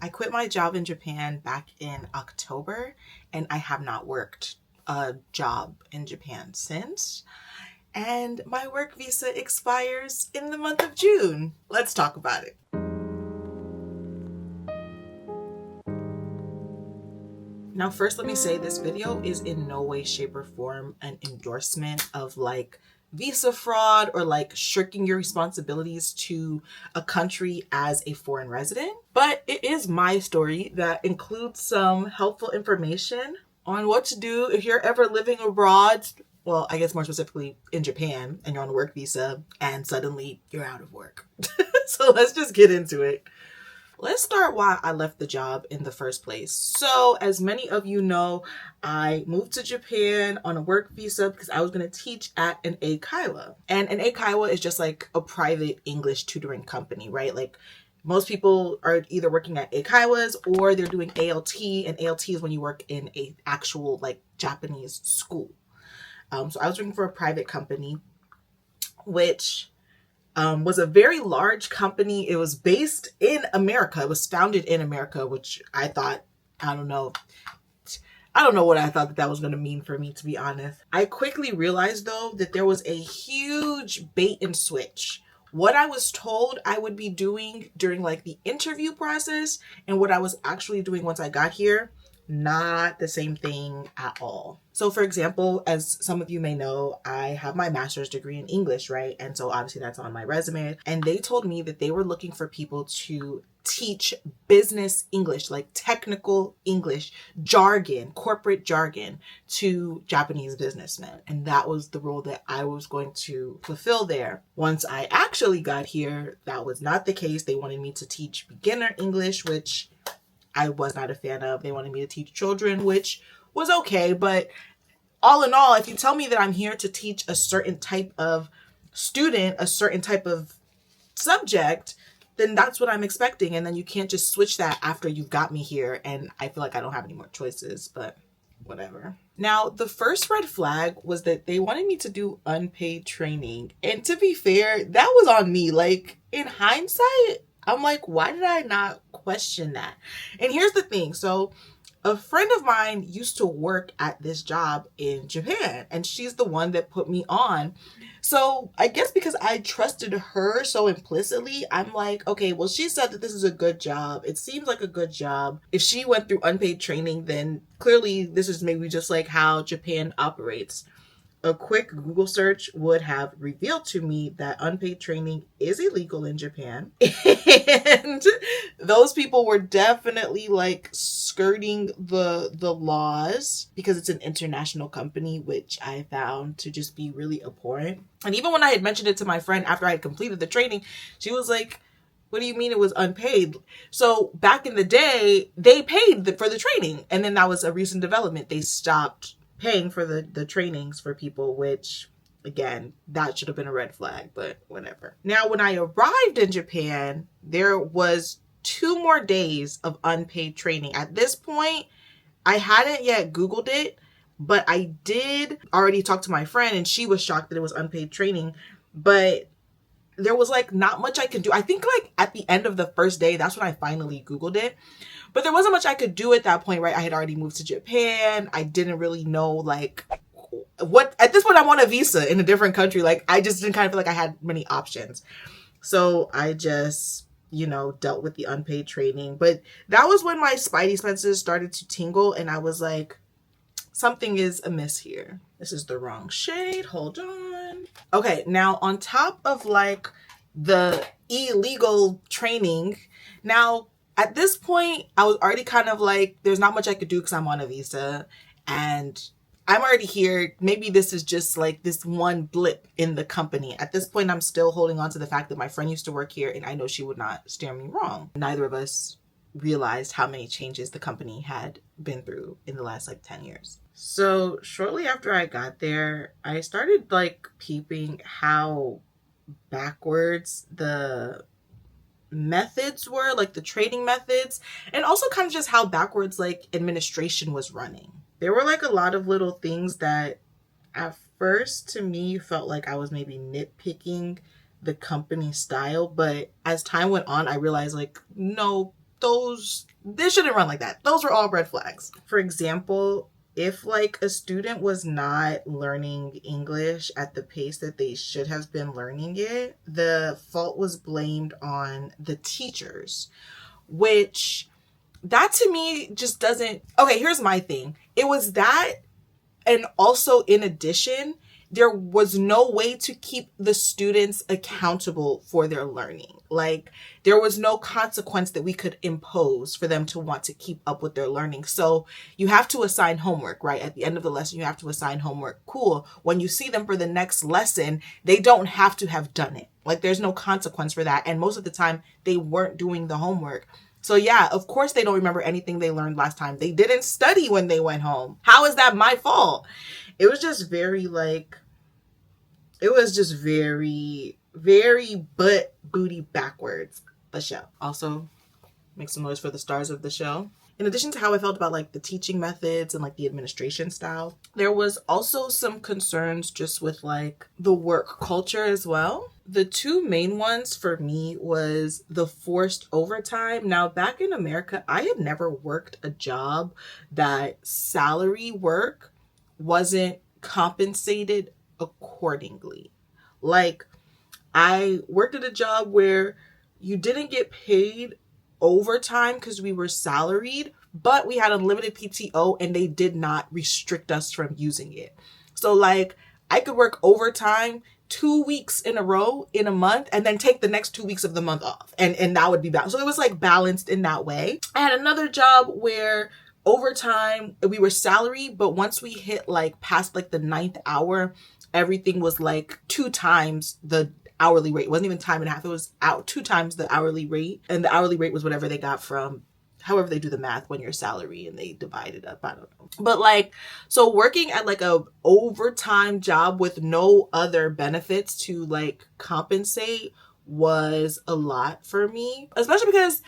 I quit my job in Japan back in October, and I have not worked a job in Japan since. And my work visa expires in the month of June. Let's talk about it. Now, first, let me say this video is in no way, shape, or form an endorsement of like visa fraud or like shirking your responsibilities to a country as a foreign resident. But it is my story that includes some helpful information on what to do if you're ever living abroad. Well, I guess more specifically in Japan, and you're on a work visa and suddenly you're out of work. So let's just get into it. Let's start why I left the job in the first place. So, as many of you know, I moved to Japan on a work visa because I was going to teach at an aw-peh-yeh-mee. And an aw-peh-yeh-mee is just like a private English tutoring company, right? Like most people are either working at aw-peh-yeh-mees or they're doing ALT, and ALT is when you work in a actual like Japanese school. So I was working for a private company, which was a very large company. It was based in America. It was founded in America, which I thought, I don't know what I thought that was going to mean for me, to be honest. I quickly realized, though, that there was a huge bait and switch. What I was told I would be doing during like the interview process and what I was actually doing once I got here, not the same thing at all. So for example, as some of you may know, I have my master's degree in English, right? And so obviously that's on my resume. And they told me that they were looking for people to teach business English, like technical English, jargon, corporate jargon to Japanese businessmen. And that was the role that I was going to fulfill there. Once I actually got here, that was not the case. They wanted me to teach beginner English, which I was not a fan of. They wanted me to teach children, which was okay. But all in all, if you tell me that I'm here to teach a certain type of student, a certain type of subject, then that's what I'm expecting. And then you can't just switch that after you've got me here. And I feel like I don't have any more choices, but whatever. Now, the first red flag was that they wanted me to do unpaid training. And to be fair, that was on me. Like in hindsight, I'm like, why did I not question that? And here's the thing. So a friend of mine used to work at this job in Japan, and she's the one that put me on. So I guess because I trusted her so implicitly, I'm like, okay, well, she said that this is a good job. It seems like a good job. If she went through unpaid training, then clearly this is maybe just like how Japan operates. A quick Google search would have revealed to me that unpaid training is illegal in Japan. And those people were definitely like skirting the laws because it's an international company, which I found to just be really abhorrent. And even when I had mentioned it to my friend after I had completed the training, she was like, what do you mean it was unpaid? So back in the day, they paid for the training. And then that was a recent development. They stopped paying for the trainings for people, which again, that should have been a red flag, but whatever. Now, when I arrived in Japan, there was 2 more days of unpaid training. At this point, I hadn't yet Googled it, but I did already talk to my friend and she was shocked that it was unpaid training, but there was like not much I could do. I think like at the end of the first day, that's when I finally Googled it. But there wasn't much I could do at that point, right? I had already moved to Japan. I didn't really know like what, at this point I want a visa in a different country. Like I just didn't kind of feel like I had many options. So I just, dealt with the unpaid training. But that was when my spidey senses started to tingle and I was like, something is amiss here. This is the wrong shade. Hold on. Okay, now on top of like the illegal training, now at this point, I was already kind of like, there's not much I could do because I'm on a visa and I'm already here. Maybe this is just like this one blip in the company. At this point, I'm still holding on to the fact that my friend used to work here and I know she would not steer me wrong. Neither of us realized how many changes the company had been through in the last like 10 years. So shortly after I got there, I started like peeping how backwards the methods were, like the trading methods, and also kind of just how backwards like administration was running. There were like a lot of little things that at first to me felt like I was maybe nitpicking the company style, but as time went on, I realized like, no, they shouldn't run like that. Those were all red flags. For example, if like a student was not learning English at the pace that they should have been learning it, the fault was blamed on the teachers, which that to me just doesn't. Okay, here's my thing. It was that, and also in addition, there was no way to keep the students accountable for their learning. Like, there was no consequence that we could impose for them to want to keep up with their learning. So you have to assign homework, right? At the end of the lesson, you have to assign homework. Cool. When you see them for the next lesson, they don't have to have done it. Like, there's no consequence for that. And most of the time, they weren't doing the homework. So yeah, of course they don't remember anything they learned last time. They didn't study when they went home. How is that my fault? It was just very very butt booty backwards, the show. Also, make some noise for the stars of the show. In addition to how I felt about like the teaching methods and like the administration style, there was also some concerns just with like the work culture as well. The two main ones for me was the forced overtime. Now, back in America, I had never worked a job that salary work wasn't compensated accordingly. Like, I worked at a job where you didn't get paid overtime because we were salaried, but we had unlimited PTO and they did not restrict us from using it. So like, I could work overtime 2 weeks in a row in a month and then take the next 2 weeks of the month off, and that would be balanced. So it was like balanced in that way. I had another job where overtime, we were salaried, but once we hit like past like the 9th hour, everything was like 2 times the hourly rate. It wasn't even time and a half. It was out 2 times the hourly rate. And the hourly rate was whatever they got from however they do the math when you're salary and they divide it up. I don't know. But like, so working at like a overtime job with no other benefits to like compensate was a lot for me, especially because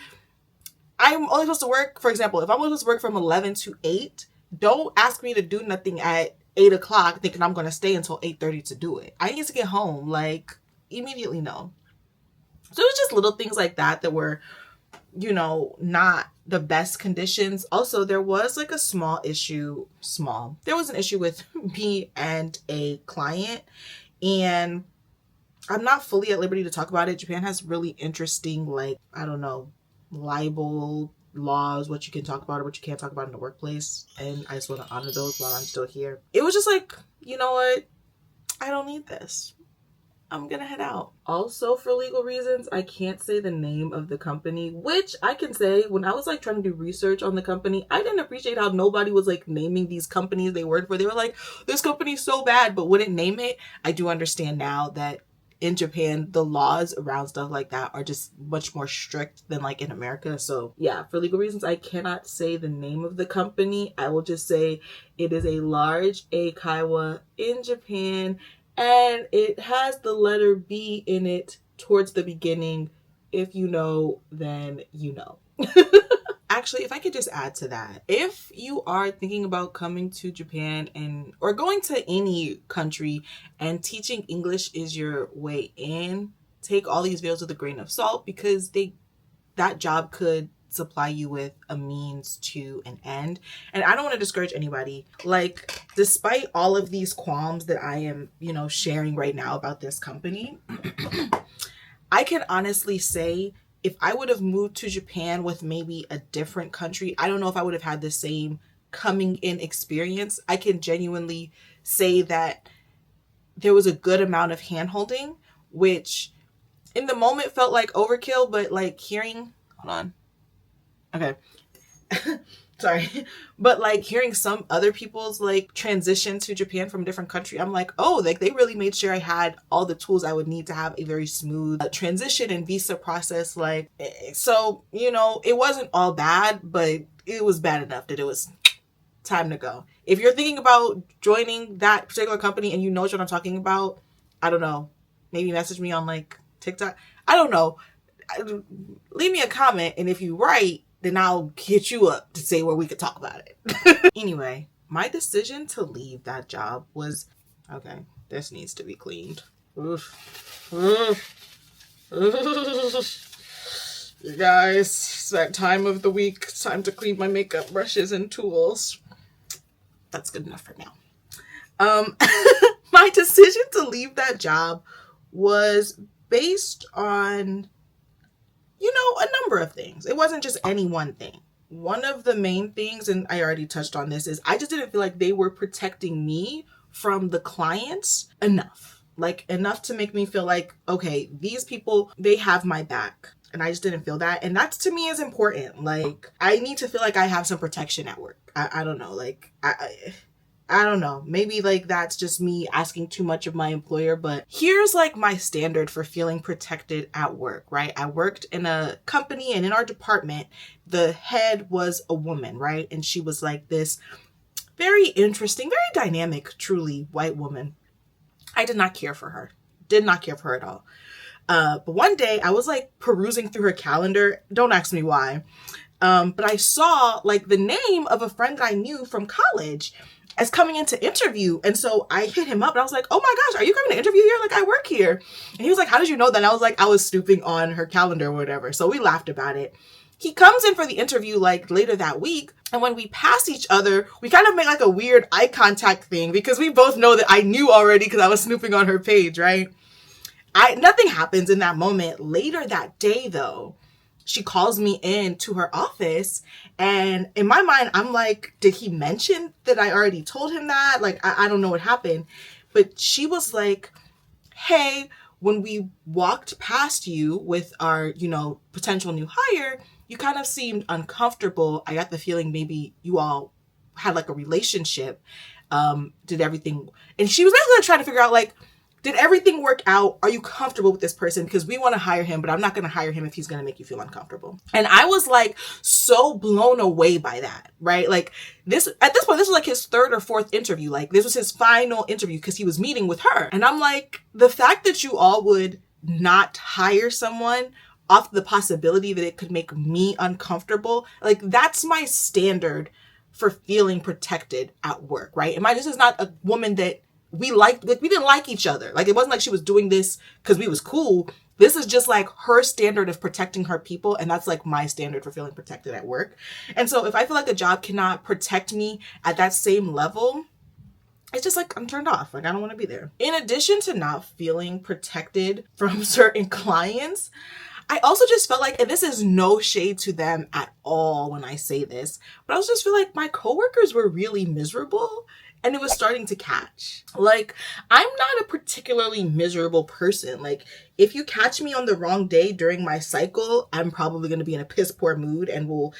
I'm only supposed to work, for example, if I'm only supposed to work from 11 to 8, don't ask me to do nothing at 8 o'clock thinking I'm going to stay until 8:30 to do it. I need to get home, like, immediately, no. So it was just little things like that that were, you know, not the best conditions. Also, there was like a there was an issue with me and a client, and I'm not fully at liberty to talk about it. Japan has really interesting, like, I don't know, libel laws, what you can talk about or what you can't talk about in the workplace, and I just want to honor those while I'm still here. It was just like, you know what, I don't need this, I'm gonna head out. Also, for legal reasons, I can't say the name of the company, which I can say when I was like trying to do research on the company, I didn't appreciate how nobody was like naming these companies they worked for. They were like, this company's so bad, but wouldn't name it. I do understand now that in Japan, the laws around stuff like that are just much more strict than like in America. So yeah, for legal reasons, I cannot say the name of the company. I will just say it is a large eikaiwa in Japan, and it has the letter B in it towards the beginning. If you know, then you know. Actually, if I could just add to that, if you are thinking about coming to Japan or going to any country and teaching English is your way in, take all these videos with a grain of salt, because that job could supply you with a means to an end. And I don't want to discourage anybody. Like, despite all of these qualms that I am, you know, sharing right now about this company, I can honestly say, if I would have moved to Japan with maybe a different country, I don't know if I would have had the same coming in experience. I can genuinely say that there was a good amount of hand-holding, which in the moment felt like overkill, but like hold on. Okay. Sorry. But like hearing some other people's like transition to Japan from a different country, I'm like, oh, like they really made sure I had all the tools I would need to have a very smooth transition and visa process. Like, so, you know, it wasn't all bad, but it was bad enough that it was time to go. If you're thinking about joining that particular company and you know what I'm talking about, I don't know, maybe message me on like TikTok. I don't know. Leave me a comment, and if you write, then I'll hit you up to say where we could talk about it. Anyway, my decision to leave that job was, okay, this needs to be cleaned. You guys, it's that time of the week. It's time to clean my makeup brushes and tools. That's good enough for now. My decision to leave that job was based on, a number of things. It wasn't just any one thing. One of the main things, and I already touched on this, is I just didn't feel like they were protecting me from the clients enough. Like, enough to make me feel like, okay, these people, they have my back. And I just didn't feel that. And that to me is important. Like, I need to feel like I have some protection at work. I don't know. Like, I don't know. Maybe like that's just me asking too much of my employer, but here's like my standard for feeling protected at work, right? I worked in a company, and in our department, the head was a woman, right? And she was like this very interesting, very dynamic, truly white woman. I did not care for her. Did not care for her at all. But one day I was like perusing through her calendar. Don't ask me why. But I saw like the name of a friend that I knew from college as coming in to interview. And so I hit him up and I was like, oh my gosh, are you coming to interview here? Like, I work here. And he was like, how did you know that? And I was like, I was snooping on her calendar or whatever. So we laughed about it. He comes in for the interview like later that week. And when we pass each other, we kind of make like a weird eye contact thing because we both know that I knew already because I was snooping on her page, right? Nothing happens in that moment. Later that day though, she calls me in to her office, and in my mind, I'm like, did he mention that I already told him that? Like, I don't know what happened. But she was like, hey, when we walked past you with our, potential new hire, you kind of seemed uncomfortable. I got the feeling maybe you all had like a relationship. Did everything, and she was basically trying to figure out like, did everything work out? Are you comfortable with this person? Because we want to hire him, but I'm not going to hire him if he's going to make you feel uncomfortable. And I was like so blown away by that, right? Like at this point, this was like his third or fourth interview. Like this was his final interview because he was meeting with her. And I'm like, the fact that you all would not hire someone off the possibility that it could make me uncomfortable, like that's my standard for feeling protected at work, right? And this is not a woman that we didn't like each other. Like, it wasn't like she was doing this because we was cool. This is just like her standard of protecting her people. And that's like my standard for feeling protected at work. And so if I feel like a job cannot protect me at that same level, it's just like, I'm turned off. Like, I don't want to be there. In addition to not feeling protected from certain clients, I also just felt like, and this is no shade to them at all when I say this, but I also just feel like my coworkers were really miserable. And it was starting to catch. Like, I'm not a particularly miserable person. Like, if you catch me on the wrong day during my cycle, I'm probably going to be in a piss poor mood and will,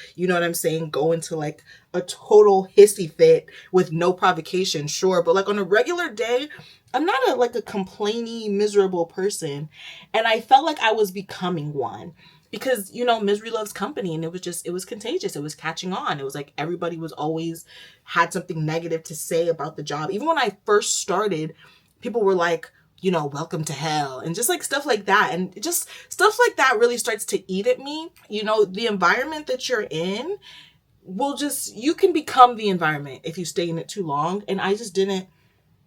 go into like a total hissy fit with no provocation, sure. But like on a regular day, I'm not a complaining, miserable person. And I felt like I was becoming one. Because, misery loves company, and it was contagious. It was catching on. It was like everybody was always had something negative to say about the job. Even when I first started, people were like, welcome to hell, and just like stuff like that. And just stuff like that really starts to eat at me. The environment that you're in you can become the environment if you stay in it too long. And I just didn't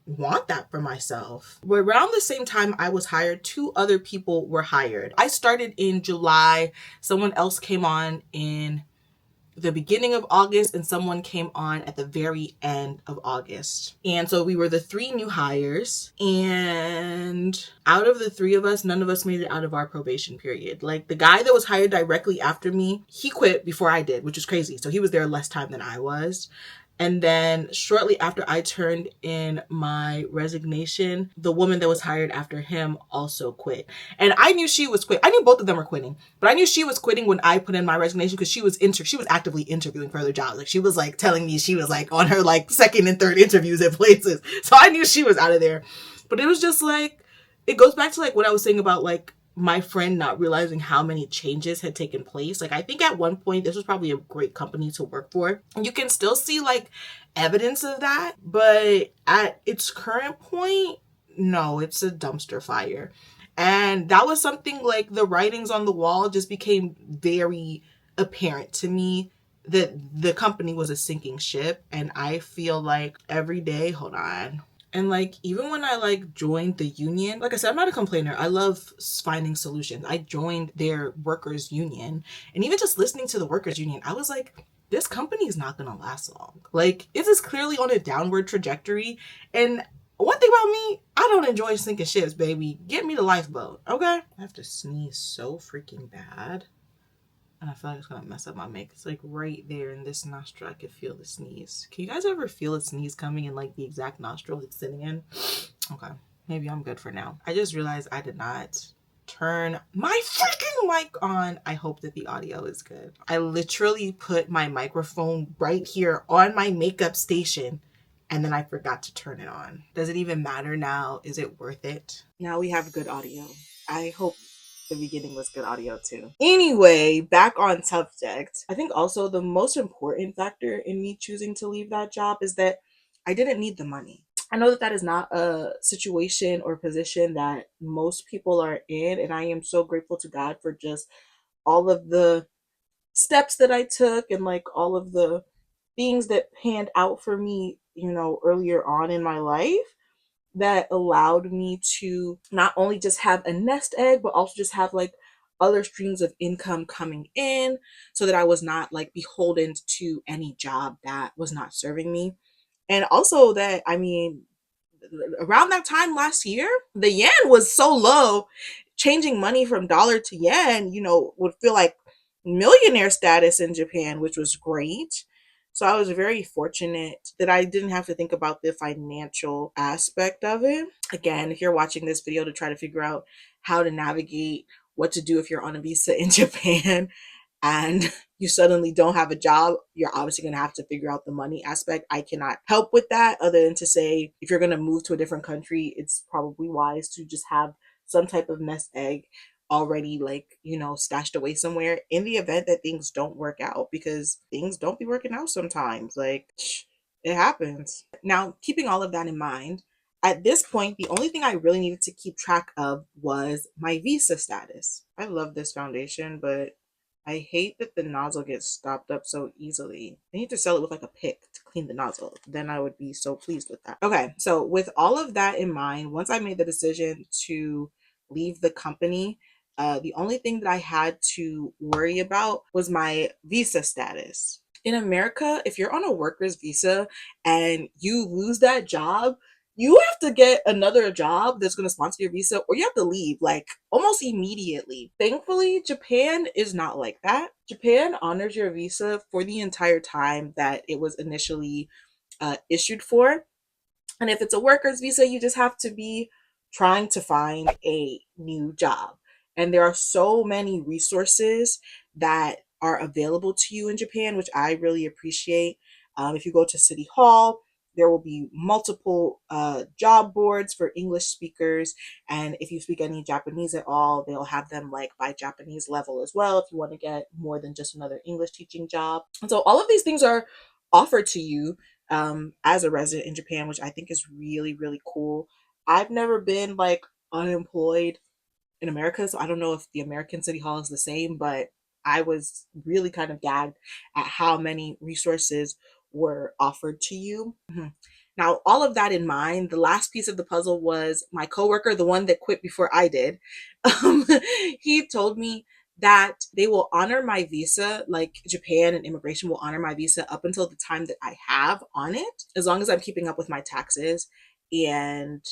want that for myself. But around the same time I was hired, 2 other people were hired. I started in July. Someone else came on in the beginning of August, and someone came on at the very end of August. And so we were the 3 new hires, and out of the 3 of us, none of us made it out of our probation period. Like, the guy that was hired directly after me, he quit before I did, which is crazy. So he was there less time than I was. And then shortly after I turned in my resignation, the woman that was hired after him also quit. And I knew she was quitting. I knew both of them were quitting, but I knew she was quitting when I put in my resignation because she was actively interviewing for other jobs. Like, she was like telling me she was like on her like second and third interviews at places. So I knew she was out of there. But it was just like, it goes back to like what I was saying about like my friend not realizing how many changes had taken place. Like, I think at one point, this was probably a great company to work for. And you can still see like evidence of that. But at its current point, no, it's a dumpster fire. And that was something like the writings on the wall just became very apparent to me that the company was a sinking ship. And I feel like every day, hold on, And like, even when I like joined the union, like I said, I'm not a complainer. I love finding solutions. I joined their workers union, and even just listening to the workers union, I was like, this company is not gonna last long. Like, it is clearly on a downward trajectory. And one thing about me, I don't enjoy sinking ships, baby. Get me the lifeboat, okay? I have to sneeze so freaking bad. And I feel like it's gonna mess up my make. It's like right there in this nostril, I could feel the sneeze. Can you guys ever feel a sneeze coming in like the exact nostril it's sitting in? Okay, maybe I'm good for now. I just realized I did not turn my freaking mic on. I hope that the audio is good. I literally put my microphone right here on my makeup station, and then I forgot to turn it on. Does it even matter now? Is it worth it? Now we have good audio. I hope the beginning was good audio too. Anyway, back on subject. I think also the most important factor in me choosing to leave that job is that I didn't need the money. I know that that is not a situation or position that most people are in, and I am so grateful to God for just all of the steps that I took and like all of the things that panned out for me, earlier on in my life that allowed me to not only just have a nest egg, but also just have like other streams of income coming in so that I was not like beholden to any job that was not serving me. And also that, I mean, around that time last year, the yen was so low, changing money from dollar to yen, would feel like millionaire status in Japan, which was great. So I was very fortunate that I didn't have to think about the financial aspect of it. Again, if you're watching this video to try to figure out how to navigate what to do if you're on a visa in Japan, and you suddenly don't have a job, you're obviously going to have to figure out the money aspect. I cannot help with that other than to say if you're going to move to a different country, it's probably wise to just have some type of nest egg already, like, stashed away somewhere in the event that things don't work out, because things don't be working out sometimes. Like, it happens. Now, keeping all of that in mind, at this point, the only thing I really needed to keep track of was my visa status. I love this foundation, but I hate that the nozzle gets stopped up so easily. I need to sell it with like a pick to clean the nozzle. Then I would be so pleased with that. Okay, so with all of that in mind, once I made the decision to leave the company, the only thing that I had to worry about was my visa status. In America, if you're on a worker's visa and you lose that job, you have to get another job that's going to sponsor your visa, or you have to leave like almost immediately. Thankfully, Japan is not like that. Japan honors your visa for the entire time that it was initially issued for. And if it's a worker's visa, you just have to be trying to find a new job. And there are so many resources that are available to you in Japan, which I really appreciate. If you go to City Hall, there will be multiple job boards for English speakers. And if you speak any Japanese at all, they'll have them like by Japanese level as well if you want to get more than just another English teaching job. And so all of these things are offered to you as a resident in Japan, which I think is really, really cool. I've never been like unemployed in America, so I don't know if the American City Hall is the same, but I was really kind of gagged at how many resources were offered to you. Now, all of that in mind, the last piece of the puzzle was my coworker, the one that quit before I did. He told me that they will honor my visa, like Japan and immigration will honor my visa up until the time that I have on it, as long as I'm keeping up with my taxes, and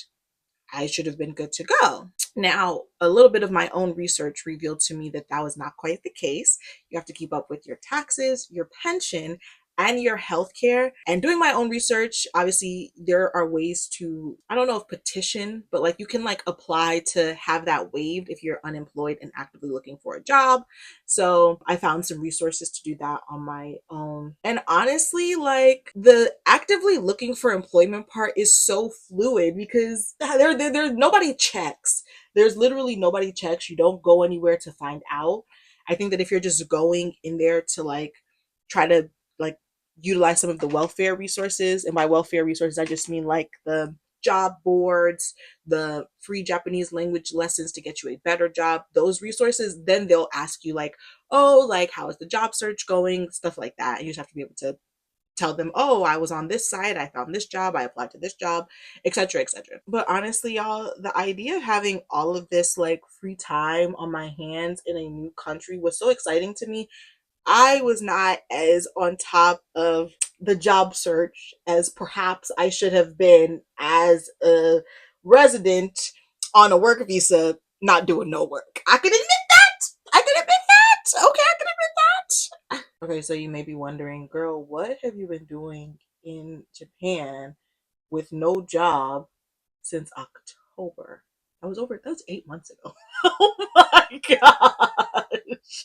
I should have been good to go. Now, a little bit of my own research revealed to me that that was not quite the case. You have to keep up with your taxes, your pension, and your healthcare. And doing my own research, obviously, there are ways to, I don't know if petition, but like you can like apply to have that waived if you're unemployed and actively looking for a job. So I found some resources to do that on my own. And honestly, like the actively looking for employment part is so fluid because there nobody checks. There's literally nobody checks. You don't go anywhere to find out. I think that if you're just going in there to like try to like utilize some of the welfare resources, and by welfare resources I just mean like the job boards, the free Japanese language lessons to get you a better job, those resources, then they'll ask you like, oh, like how is the job search going, stuff like that, and you just have to be able to tell them, oh, I was on this site, I found this job, I applied to this job, etc., etc. But honestly, y'all, the idea of having all of this like free time on my hands in a new country was so exciting to me. I was not as on top of the job search as perhaps I should have been as a resident on a work visa, not doing no work. I can admit that. I can admit that. Okay, I can admit that. Okay, so you may be wondering, girl, what have you been doing in Japan with no job since October? That was 8 months ago. Oh my gosh.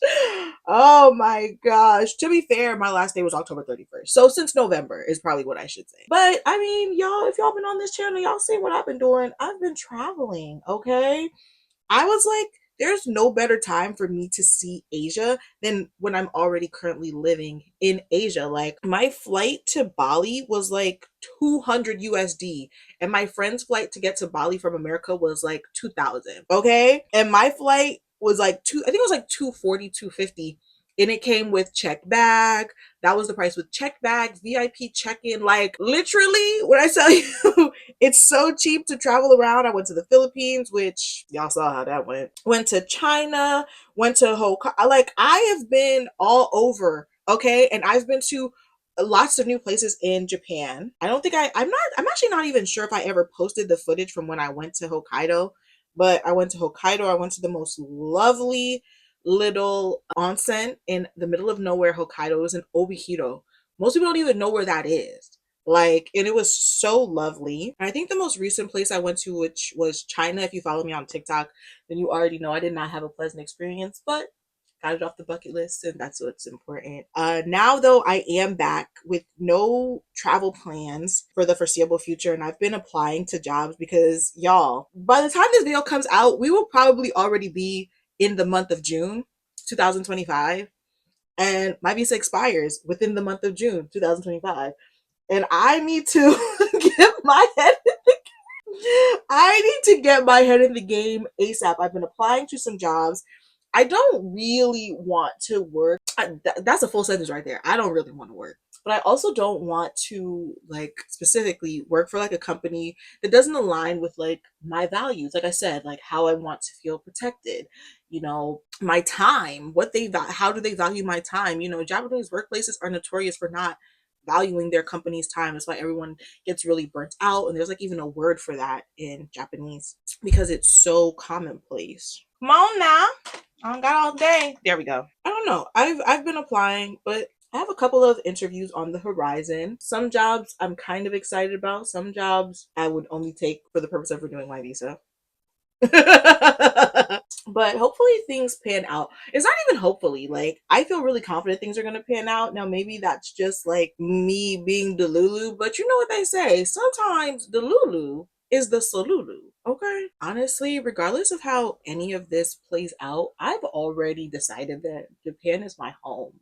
Oh my gosh. To be fair, my last day was October 31st. So since November is probably what I should say. But I mean, y'all, if y'all been on this channel, y'all see what I've been doing. I've been traveling, okay? I was like, there's no better time for me to see Asia than when I'm already currently living in Asia. Like, my flight to Bali was like 200 USD, and my friend's flight to get to Bali from America was like 2,000. Okay. And my flight was like I think it was like 240, 250. And it came with checked bag. That was the price with checked bag, VIP check-in. Like, literally, when I tell you, it's so cheap to travel around. I went to the Philippines, which y'all saw how that went. Went to China, went to Hokkaido. Like, I have been all over, okay? And I've been to lots of new places in Japan. I don't think I'm actually not even sure if I ever posted the footage from when I went to Hokkaido, but I went to Hokkaido. I went to the most lovely little onsen in the middle of nowhere, Hokkaido. It was in Obihiro. Most people don't even know where that is. Like, and it was so lovely. And I think the most recent place I went to, which was China, if you follow me on TikTok, then you already know I did not have a pleasant experience, but got it off the bucket list, and that's what's important. Now though, I am back with no travel plans for the foreseeable future, and I've been applying to jobs because, y'all, by the time this video comes out, we will probably already be in the month of June 2025, and my visa expires within the month of June 2025, and I need to get my head I need to get my head in the game ASAP. I've been applying to some jobs. I don't really want to work. That's a full sentence right there. I don't really want to work. But I also don't want to, like, specifically work for like a company that doesn't align with like my values. Like I said, like how I want to feel protected, my time, how do they value my time? Japanese workplaces are notorious for not valuing their company's time. That's why everyone gets really burnt out. And there's like even a word for that in Japanese because it's so commonplace. Come on now. I don't got all day. There we go. I don't know. I've been applying, but I have a couple of interviews on the horizon. Some jobs I'm kind of excited about. Some jobs I would only take for the purpose of renewing my visa. But hopefully things pan out. It's not even hopefully, like, I feel really confident things are going to pan out. Now maybe that's just like me being Delulu, but you know what they say, sometimes Delulu is the Solulu. Okay, honestly, regardless of how any of this plays out, I've already decided that Japan is my home.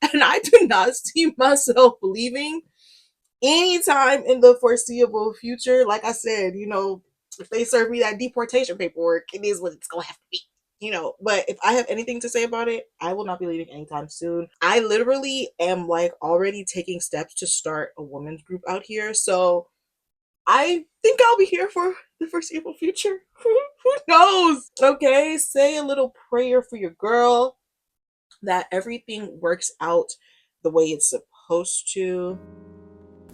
And I do not see myself leaving anytime in the foreseeable future. Like I said, if they serve me that deportation paperwork, it is what it's gonna have to be. But if I have anything to say about it, I will not be leaving anytime soon. I literally am like already taking steps to start a women's group out here. So I think I'll be here for the foreseeable future. Who knows? Okay, say a little prayer for your girl that everything works out the way it's supposed to.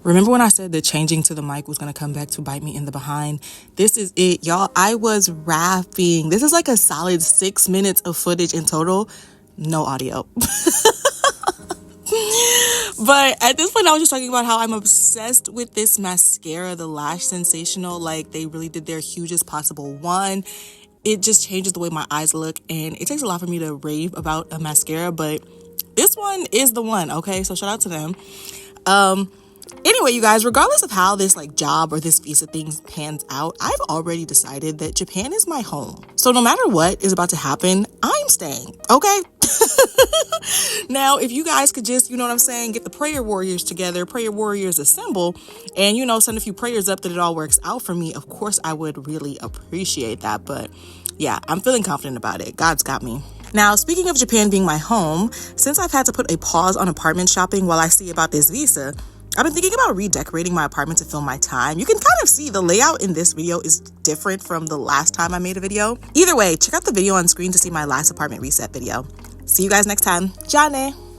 Remember when I said that changing to the mic was going to come back to bite me in the behind? This is it, y'all. I was rapping. This is like a solid 6 minutes of footage in total. No audio. But at this point, I was just talking about how I'm obsessed with this mascara, the Lash Sensational. Like, they really did their hugest possible one. It just changes the way my eyes look, and it takes a lot for me to rave about a mascara, but this one is the one, okay? So shout out to them. Anyway, you guys, regardless of how this like job or this visa thing pans out, I've already decided that Japan is my home. So no matter what is about to happen, I'm staying, okay? Now, if you guys could just, get the prayer warriors together, prayer warriors assemble, and, send a few prayers up that it all works out for me, of course, I would really appreciate that. But yeah, I'm feeling confident about it. God's got me. Now, speaking of Japan being my home, since I've had to put a pause on apartment shopping while I see about this visa, I've been thinking about redecorating my apartment to fill my time. You can kind of see the layout in this video is different from the last time I made a video. Either way, check out the video on screen to see my last apartment reset video. See you guys next time. Jane!